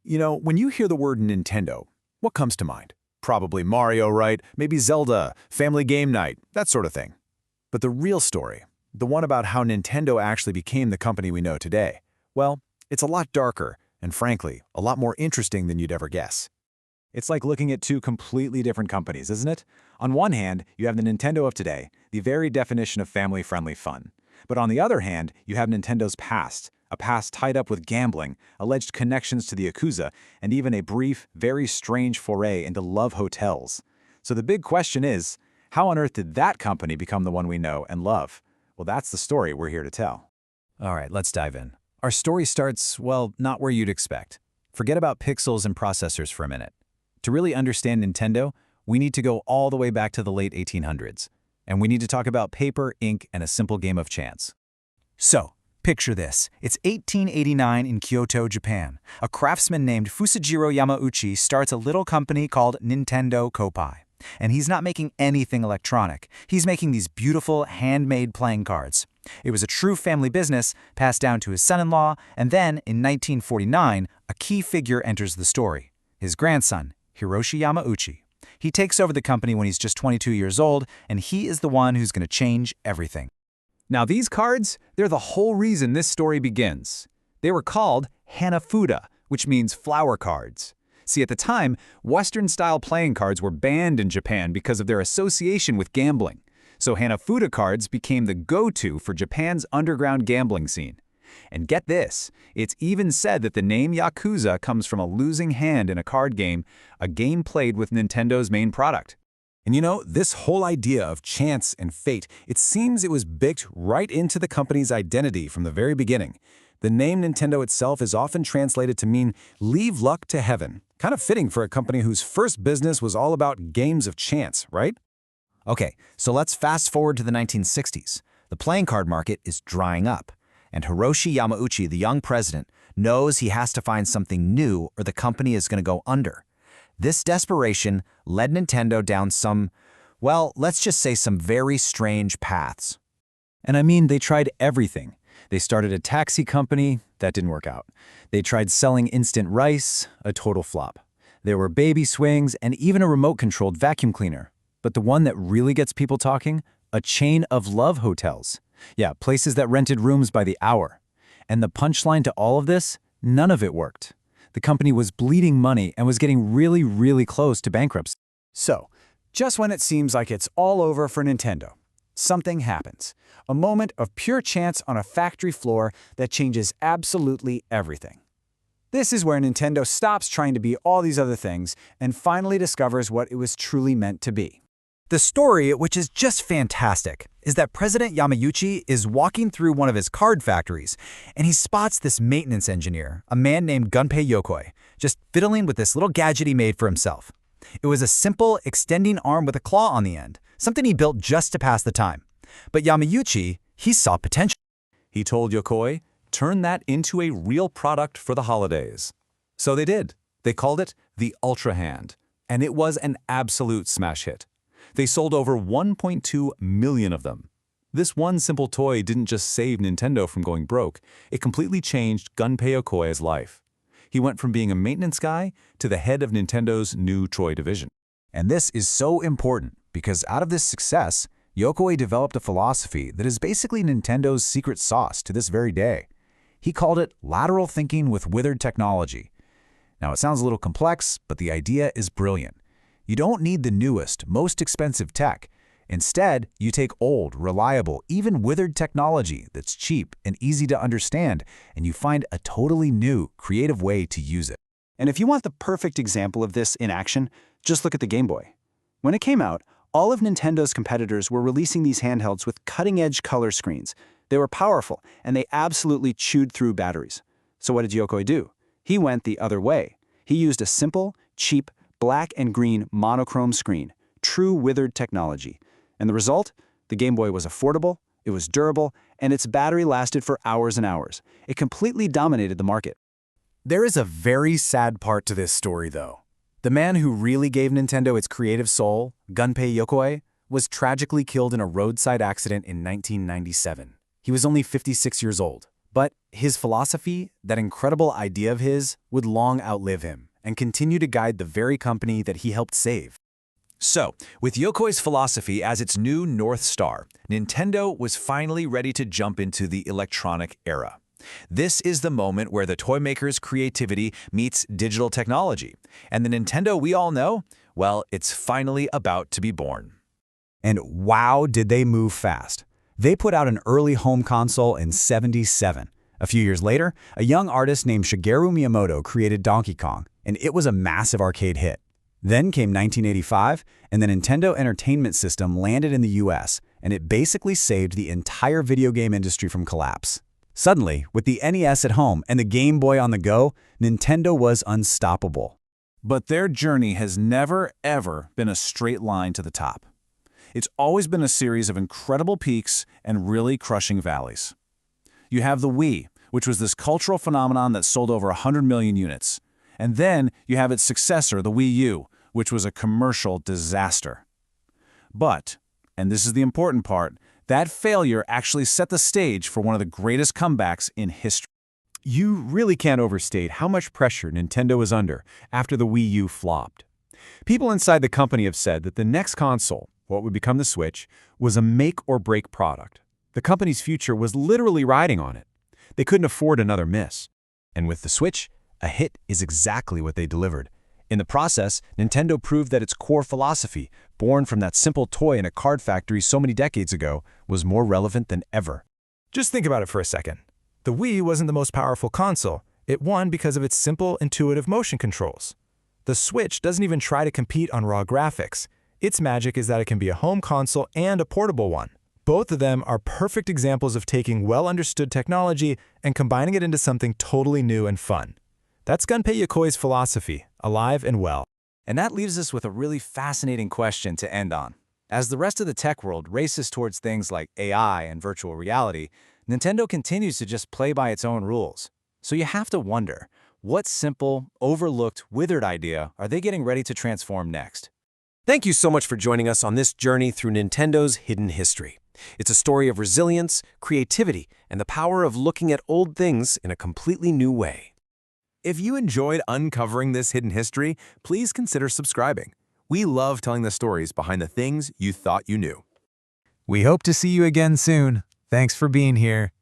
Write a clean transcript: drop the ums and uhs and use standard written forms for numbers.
When you hear the word Nintendo, what comes to mind? Probably Mario, right? Maybe Zelda, family game night, that sort of thing. But the real story, the one about how Nintendo actually became the company we know today, well, it's a lot darker and, frankly, a lot more interesting than you'd ever guess. It's like looking at two completely different companies, isn't it? On one hand, you have the Nintendo of today, the very definition of family-friendly fun. But on the other hand, you have Nintendo's past, a past tied up with gambling, alleged connections to the Yakuza, and even a brief, very strange foray into love hotels. So the big question is, how on earth did that company become the one we know and love? Well, that's the story we're here to tell. All right, let's dive in. Our story starts, well, not where you'd expect. Forget about pixels and processors for a minute. To really understand Nintendo, we need to go all the way back to the late 1800s. And we need to talk about paper, ink, and a simple game of chance. So, picture this. It's 1889 in Kyoto, Japan. A craftsman named Fusajiro Yamauchi starts a little company called Nintendo Kopai. And he's not making anything electronic. He's making these beautiful, handmade playing cards. It was a true family business, passed down to his son-in-law, and then, in 1949, a key figure enters the story. His grandson, Hiroshi Yamauchi. He takes over the company when he's just 22 years old, and he is the one who's going to change everything. Now these cards, they're the whole reason this story begins. They were called Hanafuda, which means flower cards. See, at the time, Western-style playing cards were banned in Japan because of their association with gambling. So Hanafuda cards became the go-to for Japan's underground gambling scene. And get this, it's even said that the name Yakuza comes from a losing hand in a card game, a game played with Nintendo's main product. And this whole idea of chance and fate, it seems it was baked right into the company's identity from the very beginning. The name Nintendo itself is often translated to mean leave luck to heaven. Kind of fitting for a company whose first business was all about games of chance, right? Okay, so let's fast forward to the 1960s. The playing card market is drying up. And Hiroshi Yamauchi, the young president, knows he has to find something new or the company is going to go under. This desperation led Nintendo down some, well, let's just say some very strange paths. And I mean, they tried everything. They started a taxi company, that didn't work out. They tried selling instant rice, a total flop. There were baby swings and even a remote-controlled vacuum cleaner. But the one that really gets people talking, a chain of love hotels. Yeah, places that rented rooms by the hour. And the punchline to all of this, none of it worked. The company was bleeding money and was getting really, really close to bankruptcy. So, just when it seems like it's all over for Nintendo, something happens. A moment of pure chance on a factory floor that changes absolutely everything. This is where Nintendo stops trying to be all these other things and finally discovers what it was truly meant to be. The story, which is just fantastic, is that President Yamauchi is walking through one of his card factories, and he spots this maintenance engineer, a man named Gunpei Yokoi, just fiddling with this little gadget he made for himself. It was a simple, extending arm with a claw on the end, something he built just to pass the time. But Yamauchi, he saw potential. He told Yokoi, turn that into a real product for the holidays. So they did. They called it the Ultra Hand, and it was an absolute smash hit. They sold over 1.2 million of them. This one simple toy didn't just save Nintendo from going broke, it completely changed Gunpei Yokoi's life. He went from being a maintenance guy to the head of Nintendo's new toy division. And this is so important because out of this success, Yokoi developed a philosophy that is basically Nintendo's secret sauce to this very day. He called it lateral thinking with withered technology. Now it sounds a little complex, but the idea is brilliant. You don't need the newest, most expensive tech. Instead, you take old, reliable, even withered technology that's cheap and easy to understand, and you find a totally new, creative way to use it. And if you want the perfect example of this in action, just look at the Game Boy. When it came out, all of Nintendo's competitors were releasing these handhelds with cutting-edge color screens. They were powerful, and they absolutely chewed through batteries. So what did Yokoi do? He went the other way. He used a simple, cheap, black and green monochrome screen, true withered technology. And the result? The Game Boy was affordable, it was durable, and its battery lasted for hours and hours. It completely dominated the market. There is a very sad part to this story, though. The man who really gave Nintendo its creative soul, Gunpei Yokoi, was tragically killed in a roadside accident in 1997. He was only 56 years old, But his philosophy, that incredible idea of his, would long outlive him and continue to guide the very company that he helped save. So, with Yokoi's philosophy as its new North Star, Nintendo was finally ready to jump into the electronic era. This is the moment where the toy maker's creativity meets digital technology. And the Nintendo we all know, well, it's finally about to be born. And wow, did they move fast. They put out an early home console in '77. A few years later, a young artist named Shigeru Miyamoto created Donkey Kong, and it was a massive arcade hit. Then came 1985, and the Nintendo Entertainment System landed in the US, and it basically saved the entire video game industry from collapse. Suddenly, with the NES at home and the Game Boy on the go, Nintendo was unstoppable. But their journey has never, ever been a straight line to the top. It's always been a series of incredible peaks and really crushing valleys. You have the Wii, which was this cultural phenomenon that sold over 100 million units. And then you have its successor, the Wii U, which was a commercial disaster. But, and this is the important part, that failure actually set the stage for one of the greatest comebacks in history. You really can't overstate how much pressure Nintendo was under after the Wii U flopped. People inside the company have said that the next console, what would become the Switch, was a make-or-break product. The company's future was literally riding on it. They couldn't afford another miss. And with the Switch, a hit is exactly what they delivered. In the process, Nintendo proved that its core philosophy, born from that simple toy in a card factory so many decades ago, was more relevant than ever. Just think about it for a second. The Wii wasn't the most powerful console. It won because of its simple, intuitive motion controls. The Switch doesn't even try to compete on raw graphics. Its magic is that it can be a home console and a portable one. Both of them are perfect examples of taking well-understood technology and combining it into something totally new and fun. That's Gunpei Yokoi's philosophy, alive and well. And that leaves us with a really fascinating question to end on. As the rest of the tech world races towards things like AI and virtual reality, Nintendo continues to just play by its own rules. So you have to wonder, what simple, overlooked, withered idea are they getting ready to transform next? Thank you so much for joining us on this journey through Nintendo's hidden history. It's a story of resilience, creativity, and the power of looking at old things in a completely new way. If you enjoyed uncovering this hidden history, please consider subscribing. We love telling the stories behind the things you thought you knew. We hope to see you again soon. Thanks for being here.